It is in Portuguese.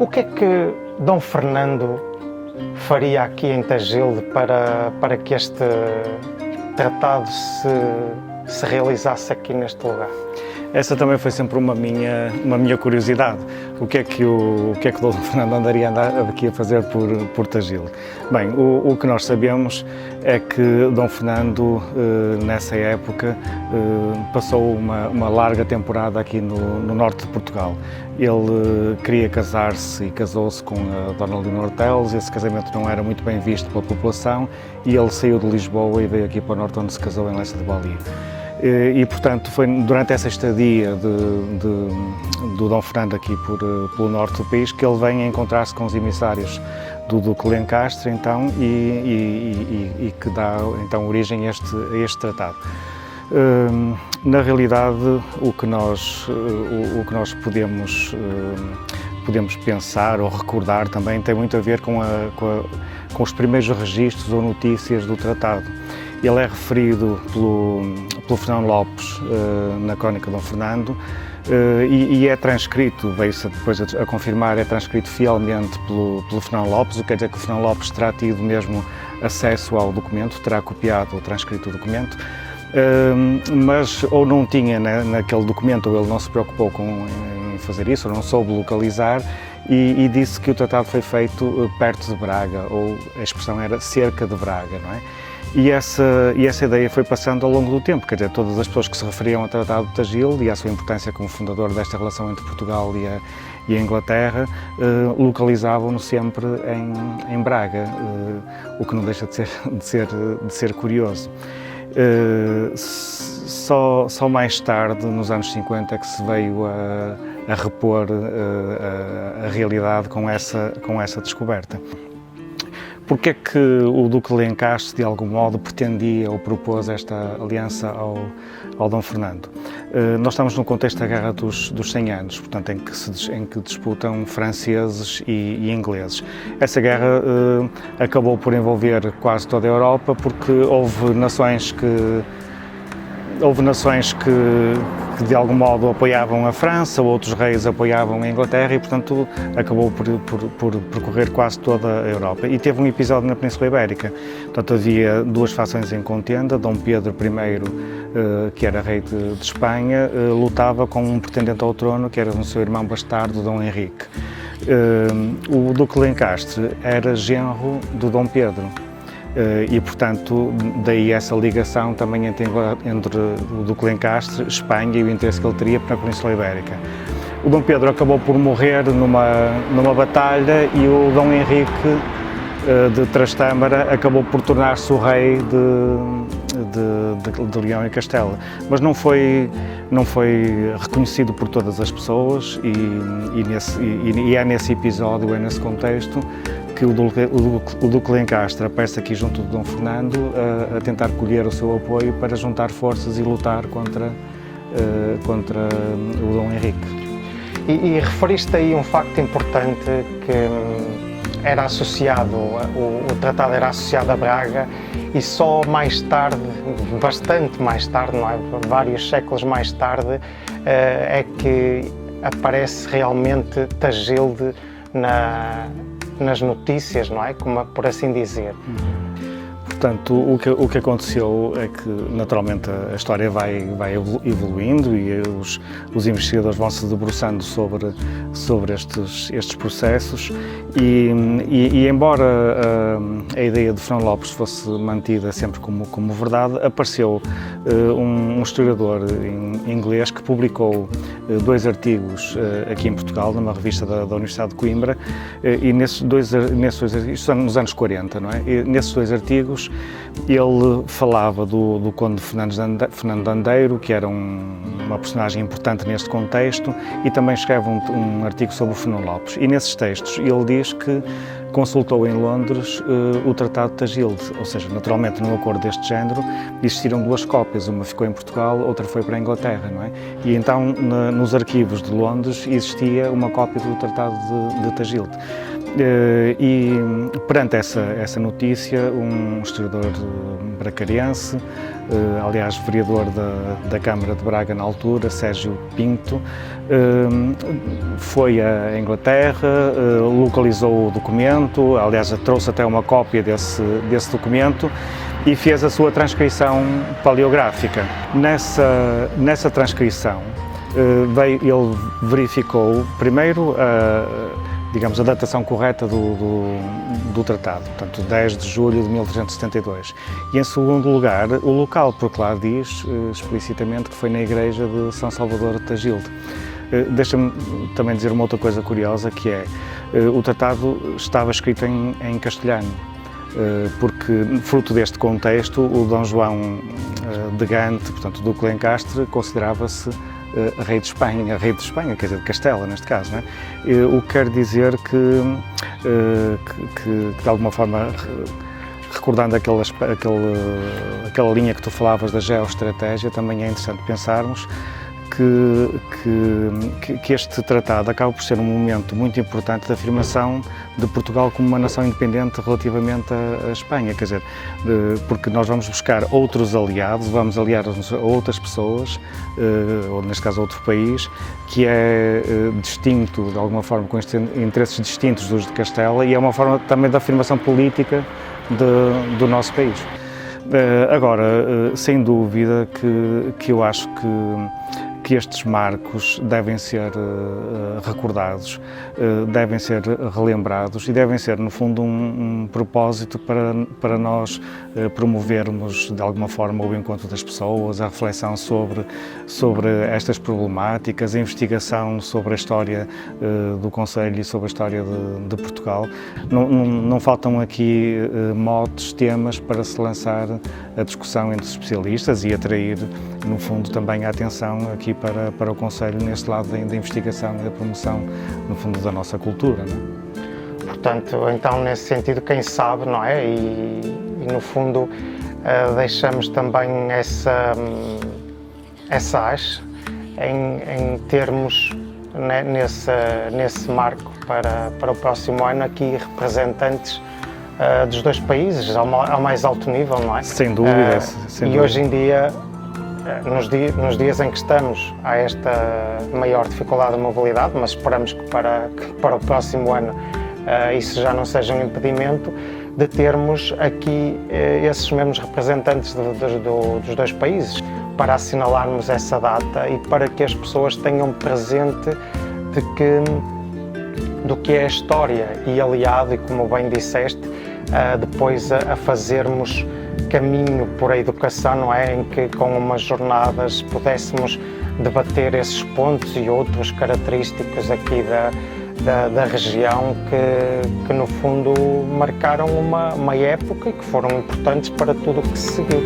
O que é que Dom Fernando faria aqui em Tagilde para que este tratado se realizasse aqui neste lugar? Essa também foi sempre uma minha curiosidade. O que é que Dom Fernando andaria aqui a fazer por Tagilde? Bem, o que nós sabemos é que Dom Fernando, nessa época, passou uma larga temporada aqui no norte de Portugal. Ele queria casar-se e casou-se com a Dona Leonor Teles. Esse casamento não era muito bem visto pela população e ele saiu de Lisboa e veio aqui para o norte, onde se casou em Lessa de Balia. E, portanto, foi durante essa estadia do Dom Fernando aqui pelo norte do país que ele vem encontrar-se com os emissários do Duque de Lencastre, então, e que dá então origem a este tratado. Na realidade, o que nós podemos pensar ou recordar também tem muito a ver com os primeiros registros ou notícias do tratado. Ele é referido pelo Fernão Lopes na Crónica de Dom Fernando e é transcrito, veio-se depois a confirmar, é transcrito fielmente pelo Fernão Lopes, o que quer dizer que o Fernão Lopes terá tido mesmo acesso ao documento, terá copiado ou transcrito o documento, mas ou não tinha naquele documento, ou ele não se preocupou em fazer isso, ou não soube localizar, e disse que o tratado foi feito perto de Braga, ou a expressão era cerca de Braga, não é? E essa ideia foi passando ao longo do tempo, quer dizer, todas as pessoas que se referiam ao Tratado de Tagilde e à sua importância como fundador desta relação entre Portugal e a Inglaterra, localizavam-no sempre em Braga, o que não deixa de ser curioso. Só mais tarde, nos anos 50, é que se veio a repor a realidade com essa descoberta. Porque é que o Duque de Lencastre, de algum modo, pretendia ou propôs esta aliança ao Dom Fernando? Nós estamos no contexto da Guerra dos 100 anos, portanto, em que disputam franceses e ingleses. Essa guerra acabou por envolver quase toda a Europa, porque houve nações que de algum modo apoiavam a França, outros reis apoiavam a Inglaterra e, portanto, acabou por percorrer quase toda a Europa. E teve um episódio na Península Ibérica. Portanto, havia duas fações em contenda. Dom Pedro I, que era rei de Espanha, lutava com um pretendente ao trono, que era o seu irmão bastardo, Dom Henrique. O Duque de Lencastre era genro do Dom Pedro. E, portanto, daí essa ligação também entre o Duque de Lencastre, Espanha e o interesse que ele teria para a Península Ibérica. O Dom Pedro acabou por morrer numa batalha e o Dom Henrique de Trastâmara acabou por tornar-se o rei de Leão e Castela, mas não foi reconhecido por todas as pessoas e é nesse episódio, é nesse contexto que o Duque de Lencastre aparece aqui junto de Dom Fernando a tentar colher o seu apoio para juntar forças e lutar contra o Dom Henrique. E referiste aí um facto importante que era associado, o tratado era associado a Braga e só mais tarde, bastante mais tarde, não é? Vários séculos mais tarde, é que aparece realmente Tagilde nas notícias, não é? Como por assim dizer. Portanto, o que aconteceu é que, naturalmente, a história vai evoluindo e os investigadores vão se debruçando sobre estes processos e embora a ideia de Fernão Lopes fosse mantida sempre como verdade, apareceu um historiador inglês que publicou dois artigos aqui em Portugal, numa revista da Universidade de Coimbra, e nesses dois artigos, isto nos anos 40, não é? E nesses dois artigos ele falava do Conde Fernando Andeiro, que era uma personagem importante neste contexto, e também escreve um artigo sobre o Fernão Lopes. E nesses textos ele diz que consultou em Londres o Tratado de Tagilde, ou seja, naturalmente num acordo deste género existiram duas cópias, uma ficou em Portugal, outra foi para a Inglaterra, não é? E então nos arquivos de Londres existia uma cópia do Tratado de Tagilde. E perante essa notícia, um historiador bracarense, aliás vereador da Câmara de Braga na altura, Sérgio Pinto, foi à Inglaterra, localizou o documento, aliás trouxe até uma cópia desse documento e fez a sua transcrição paleográfica. Nessa transcrição, ele verificou primeiro digamos, a datação correta do tratado, portanto, 10 de julho de 1372. E, em segundo lugar, o local, porque lá diz explicitamente que foi na igreja de São Salvador de Tagilde. Deixa-me também dizer uma outra coisa curiosa, que é, o tratado estava escrito em castelhano, porque, fruto deste contexto, o Dom João de Gante, portanto, Duque de Lencastre, considerava-se rei de Espanha, quer dizer, de Castela, neste caso, não é? O que quer dizer que de alguma forma, recordando aquela linha que tu falavas da geoestratégia, também é interessante pensarmos que este tratado acaba por ser um momento muito importante de afirmação de Portugal como uma nação independente relativamente à Espanha, quer dizer, porque nós vamos buscar outros aliados, vamos aliar-nos a outras pessoas, ou neste caso a outro país, que é distinto, de alguma forma, com interesses distintos dos de Castela, e é uma forma também de afirmação política do nosso país. Agora, sem dúvida que eu acho que estes marcos devem ser recordados, devem ser relembrados e devem ser, no fundo, um propósito para nós promovermos, de alguma forma, o encontro das pessoas, a reflexão sobre estas problemáticas, a investigação sobre a história do Concelho e sobre a história de Portugal. Não faltam aqui motes, temas para se lançar a discussão entre os especialistas e atrair, no fundo, também a atenção aqui para o Concelho neste lado da investigação e da promoção, no fundo, da nossa cultura, não é? Portanto, então, nesse sentido, quem sabe, não é? E no fundo, deixamos também essa haste em termos, né, nesse marco para o próximo ano aqui representantes dos dois países ao mais alto nível, não é? Sem dúvida. E hoje em dia, nos dias em que estamos, há esta maior dificuldade de mobilidade, mas esperamos que para o próximo ano isso já não seja um impedimento, de termos aqui esses mesmos representantes dos dois países, para assinalarmos essa data e para que as pessoas tenham presente do que é a história e aliado, e como bem disseste, depois a fazermos caminho por a educação, não é? Em que com umas jornadas pudéssemos debater esses pontos e outros característicos aqui da região que no fundo marcaram uma época e que foram importantes para tudo o que se seguiu.